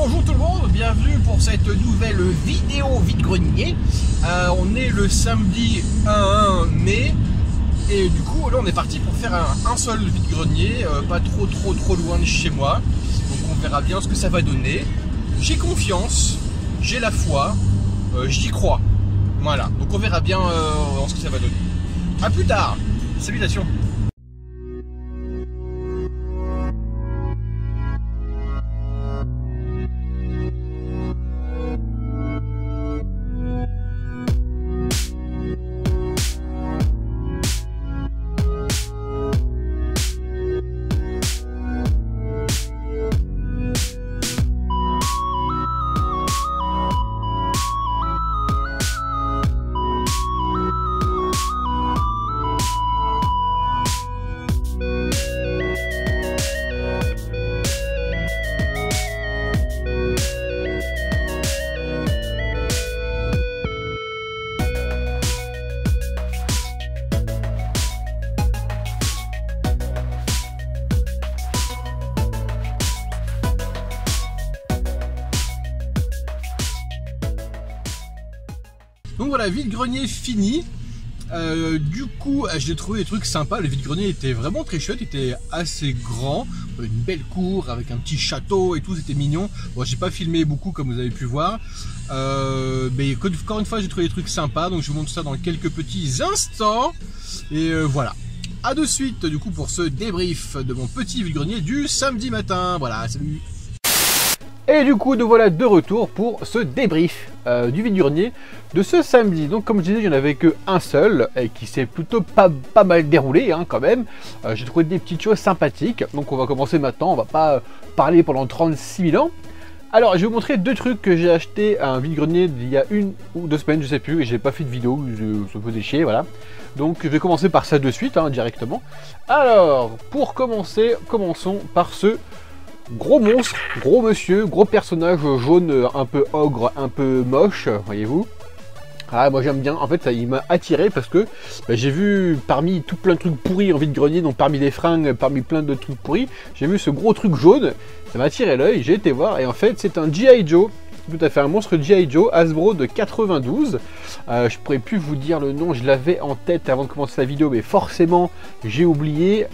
bonjour tout le monde, bienvenue pour cette nouvelle vidéo vide-grenier. On est le samedi 1 mai et du coup là on est parti pour faire un seul vide-grenier, pas trop loin de chez moi. Donc on verra bien ce que ça va donner. J'ai confiance, j'ai la foi, j'y crois. Voilà, donc on verra bien ce que ça va donner. A plus tard, salutations. Donc voilà, vide-grenier fini. Du coup, j'ai trouvé des trucs sympas. Le vide-grenier était vraiment très chouette, il était assez grand, une belle cour avec un petit château et tout, c'était mignon. Bon, j'ai pas filmé beaucoup comme vous avez pu voir, mais encore une fois, j'ai trouvé des trucs sympas, donc je vous montre ça dans quelques petits instants. Et voilà. À de suite, du coup, pour ce débrief de mon petit vide-grenier du samedi matin. Voilà, salut. Et du coup, nous voilà de retour pour ce débrief du vide-grenier de ce samedi. Donc comme je disais, il n'y en avait qu'un seul et qui s'est plutôt pas mal déroulé hein, quand même. J'ai trouvé des petites choses sympathiques. Donc on va commencer maintenant, on va pas parler pendant 36 000 ans. Alors je vais vous montrer deux trucs que j'ai acheté à un vide-grenier il y a 1 ou 2 semaines, je sais plus, et j'ai pas fait de vidéo, ça me faisait chier, voilà. Donc je vais commencer par ça de suite, hein, directement. Alors, pour commencer, commençons par ce gros monstre, gros monsieur, gros personnage jaune, un peu ogre, un peu moche, voyez-vous. Ah, moi j'aime bien, en fait ça il m'a attiré parce que j'ai vu parmi tout plein de trucs pourris en vide-grenier, donc parmi les fringues, parmi plein de trucs pourris, j'ai vu ce gros truc jaune, ça m'a attiré l'œil, j'ai été voir et en fait c'est un G.I. Joe. Tout à fait, un monstre G.I. Joe Hasbro de 92. Je pourrais plus vous dire le nom, je l'avais en tête avant de commencer la vidéo, mais forcément j'ai oublié.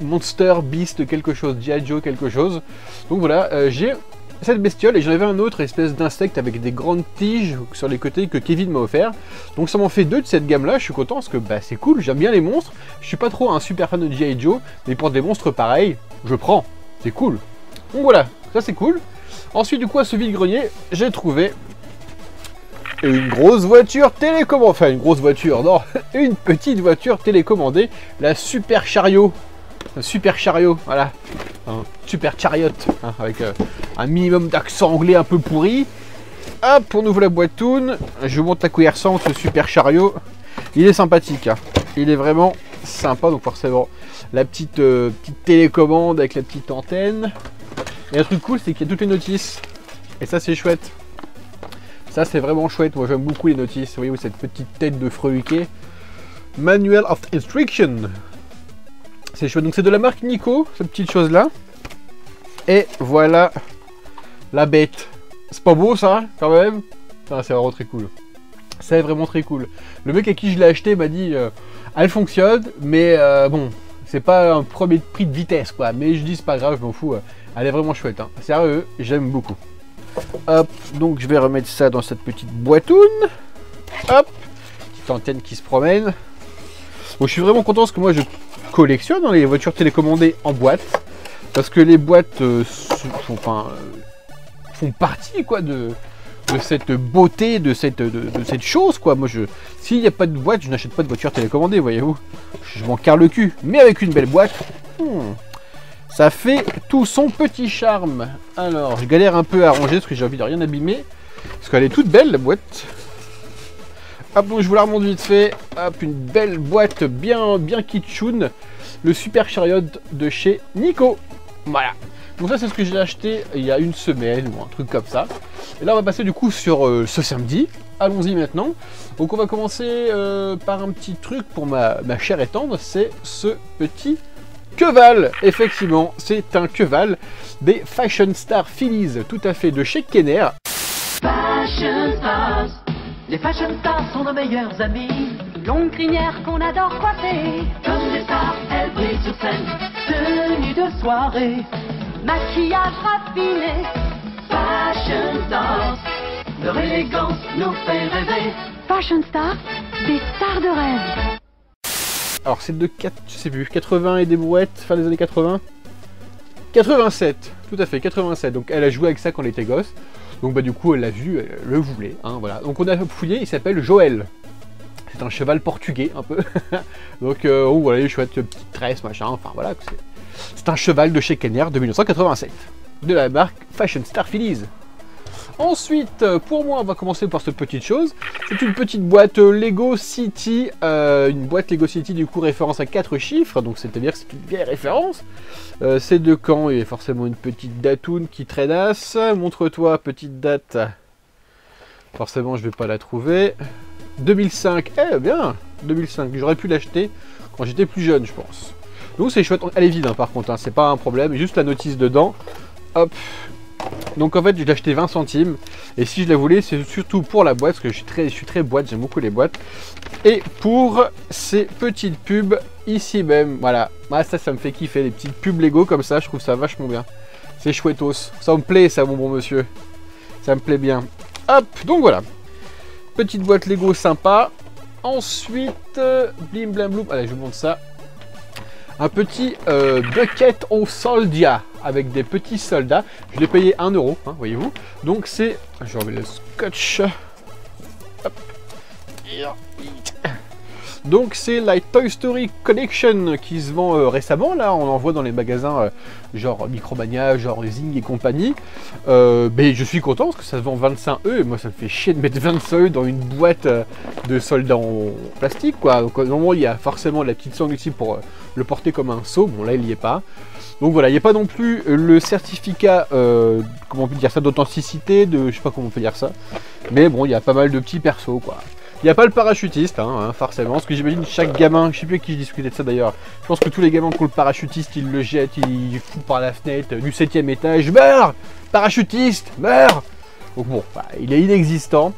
Monster Beast quelque chose, G.I. Joe quelque chose. Donc voilà, j'ai cette bestiole et j'en avais un autre, espèce d'insecte avec des grandes tiges sur les côtés que Kevin m'a offert. Donc ça m'en fait deux de cette gamme là, je suis content parce que c'est cool, j'aime bien les monstres. Je suis pas trop un super fan de G.I. Joe, mais pour des monstres pareils, je prends, c'est cool. Donc voilà, ça c'est cool. Ensuite, du coup, à ce vide-grenier, j'ai trouvé une grosse voiture télécommandée. Enfin, une grosse voiture, non, une petite voiture télécommandée, la Super Chariot. Un Super Chariot, voilà. Un Super Chariot, hein, avec un minimum d'accent anglais un peu pourri. Hop, on ouvre la boîtoune. Je vous montre à quoi il ressemble, ce Super Chariot. Il est sympathique, hein. Il est vraiment sympa, donc forcément, la petite télécommande avec la petite antenne. Et un truc cool, c'est qu'il y a toutes les notices. Et ça, c'est chouette. Ça, c'est vraiment chouette. Moi, j'aime beaucoup les notices. Vous voyez, cette petite tête de freluquet. Manual of Instruction. C'est chouette. Donc, c'est de la marque Nico, cette petite chose-là. Et voilà la bête. C'est pas beau, ça, quand même? Ah, c'est vraiment très cool. C'est vraiment très cool. Le mec à qui je l'ai acheté m'a dit elle fonctionne, mais bon, c'est pas un premier prix de vitesse, quoi. Mais je dis, c'est pas grave, je m'en fous. Elle est vraiment chouette, hein. Sérieux, j'aime beaucoup. Hop, donc je vais remettre ça dans cette petite boîtoune. Hop, petite antenne qui se promène. Bon, je suis vraiment content parce que moi je collectionne les voitures télécommandées en boîte. Parce que les boîtes font partie quoi, de cette beauté, de cette chose, quoi. Moi, s'il n'y a pas de boîte, je n'achète pas de voiture télécommandée, voyez-vous. Je m'en carre le cul. Mais avec une belle boîte... ça fait tout son petit charme. Alors, je galère un peu à ranger parce que j'ai envie de rien abîmer. Parce qu'elle est toute belle, la boîte. Hop, donc je vous la remonte vite fait. Hop, une belle boîte bien kitschoun. Le Super Chariot de chez Nico. Voilà. Donc ça, c'est ce que j'ai acheté il y a 1 semaine ou un truc comme ça. Et là, on va passer du coup sur ce samedi. Allons-y maintenant. Donc on va commencer par un petit truc pour ma chère et tendre. C'est ce petit Queval, effectivement, c'est un Queval des Fashion Star Fillies, tout à fait de chez Kenner. Fashion Stars, les Fashion Stars sont nos meilleurs amis. Longue crinière qu'on adore coiffer. Comme des stars, elles brillent sur scène. Tenue de soirée, maquillage raffiné. Fashion Stars, leur élégance nous fait rêver. Fashion Stars, des stars de rêve. Alors c'est de 4, je sais plus, 80 et des brouettes, fin des années 80. 87, tout à fait, 87. Donc elle a joué avec ça quand elle était gosse. Donc bah du coup elle l'a vu, elle le voulait. Hein, voilà. Donc on a fouillé, il s'appelle Joël. C'est un cheval portugais un peu. Donc oh, voilà, les chouettes petites tresses, machin. Enfin voilà, c'est un cheval de chez Kenner de 1987. De la marque Fashion Star Fillies. Ensuite, pour moi, on va commencer par cette petite chose. C'est une petite boîte Lego City. Une boîte Lego City, du coup, référence à 4 chiffres. Donc, c'est-à-dire que c'est une vieille référence. C'est de quand? Il y a forcément une petite datoune qui traînasse. Montre-toi, petite date. Forcément, je vais pas la trouver. 2005. Eh bien, 2005. J'aurais pu l'acheter quand j'étais plus jeune, je pense. Donc, c'est chouette. Elle est vide, hein, par contre. Hein, c'est pas un problème. Juste la notice dedans. Hop. Donc en fait je l'ai acheté 20 centimes et si je la voulais c'est surtout pour la boîte parce que je suis très boîte, j'aime beaucoup les boîtes et pour ces petites pubs ici même, voilà, ça me fait kiffer les petites pubs Lego comme ça, je trouve ça vachement bien, c'est chouettos, ça me plaît ça mon bon monsieur, ça me plaît bien. Hop, donc voilà, petite boîte Lego sympa. Ensuite blim blim bloum, allez je vous montre ça. Un petit bucket au soldia avec des petits soldats. Je l'ai payé 1 €, hein, voyez-vous. Donc c'est, je remets le scotch. Hop. Donc c'est la Toy Story Collection qui se vend récemment. Là, on en voit dans les magasins genre Micromania, genre Zing et compagnie. Mais je suis content parce que ça se vend 25 € et moi ça me fait chier de mettre 25 € dans une boîte de soldats en plastique, quoi. Donc normalement il y a forcément la petite sangle ici pour le porter comme un seau. Bon là il n'y est pas. Donc voilà, il n'y a pas non plus le certificat, comment on peut dire ça, d'authenticité, de je sais pas comment on peut dire ça. Mais bon, il y a pas mal de petits persos, quoi. Il n'y a pas le parachutiste, hein, forcément, parce que j'imagine chaque gamin, je sais plus avec qui je discutais de ça d'ailleurs, je pense que tous les gamins qui ont le parachutiste, ils le jettent, ils foutent par la fenêtre du 7e étage, meurs, parachutiste, meurs. Donc bon, bah, il est inexistant,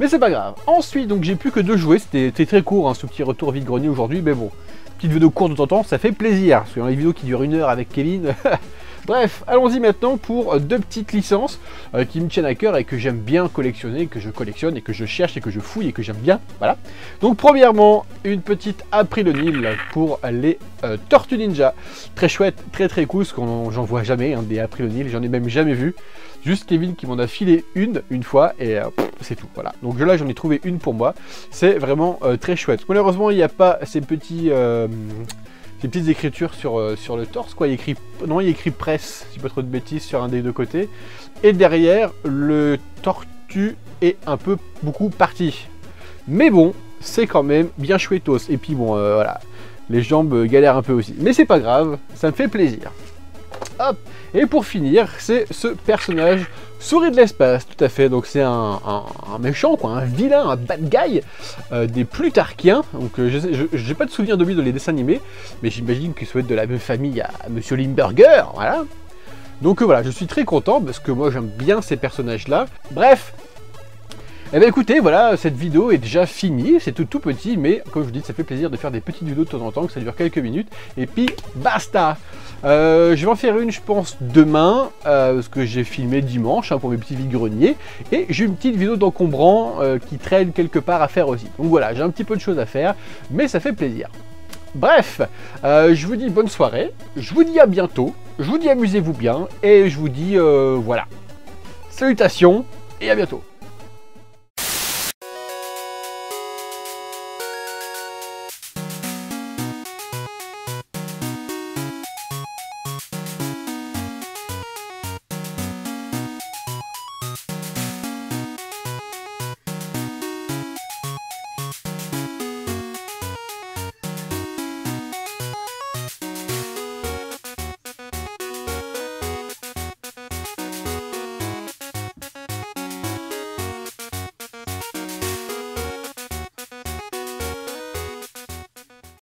mais c'est pas grave. Ensuite, donc j'ai plus que 2 jouets, c'était très court, hein, ce petit retour vide-grenier aujourd'hui, mais bon, petite vidéo courte de temps en temps, ça fait plaisir, parce que dans les vidéos qui durent 1 heure avec Kevin... Bref, allons-y maintenant pour 2 petites licences qui me tiennent à cœur et que j'aime bien collectionner, que je collectionne et que je cherche et que je fouille et que j'aime bien, voilà. Donc premièrement, une petite April O'Neil pour les Tortues Ninja. Très chouette, très cool, parce que j'en vois jamais hein, des April O'Neil, j'en ai même jamais vu. Juste Kevin qui m'en a filé une fois et c'est tout, voilà. Donc là j'en ai trouvé une pour moi, c'est vraiment très chouette. Malheureusement il n'y a pas ces petits... ces petites écritures sur le torse, quoi. Il y a écrit presse, si pas trop de bêtises, sur un des 2 côtés. Et derrière, le tortue est beaucoup parti. Mais bon, c'est quand même bien chouettos. Et puis bon, voilà, les jambes galèrent un peu aussi. Mais c'est pas grave, ça me fait plaisir. Hop. Et pour finir, c'est ce personnage Souris de l'espace, tout à fait. Donc c'est un méchant, quoi, un vilain, un bad guy des Plutarchiens. Donc j'ai pas de souvenir de lui dans les dessins animés, mais j'imagine qu'il soit de la même famille à Monsieur Limburger, voilà. Donc voilà, je suis très content parce que moi j'aime bien ces personnages-là. Bref. Eh bien écoutez, voilà, cette vidéo est déjà finie, c'est tout petit, mais comme je vous dis, ça fait plaisir de faire des petites vidéos de temps en temps, que ça dure quelques minutes, et puis basta. Je vais en faire une, je pense, demain, parce que j'ai filmé dimanche hein, pour mes petits vide-greniers, et j'ai une petite vidéo d'encombrant qui traîne quelque part à faire aussi. Donc voilà, j'ai un petit peu de choses à faire, mais ça fait plaisir. Bref, je vous dis bonne soirée, je vous dis à bientôt, je vous dis amusez-vous bien, et je vous dis, voilà, salutations, et à bientôt.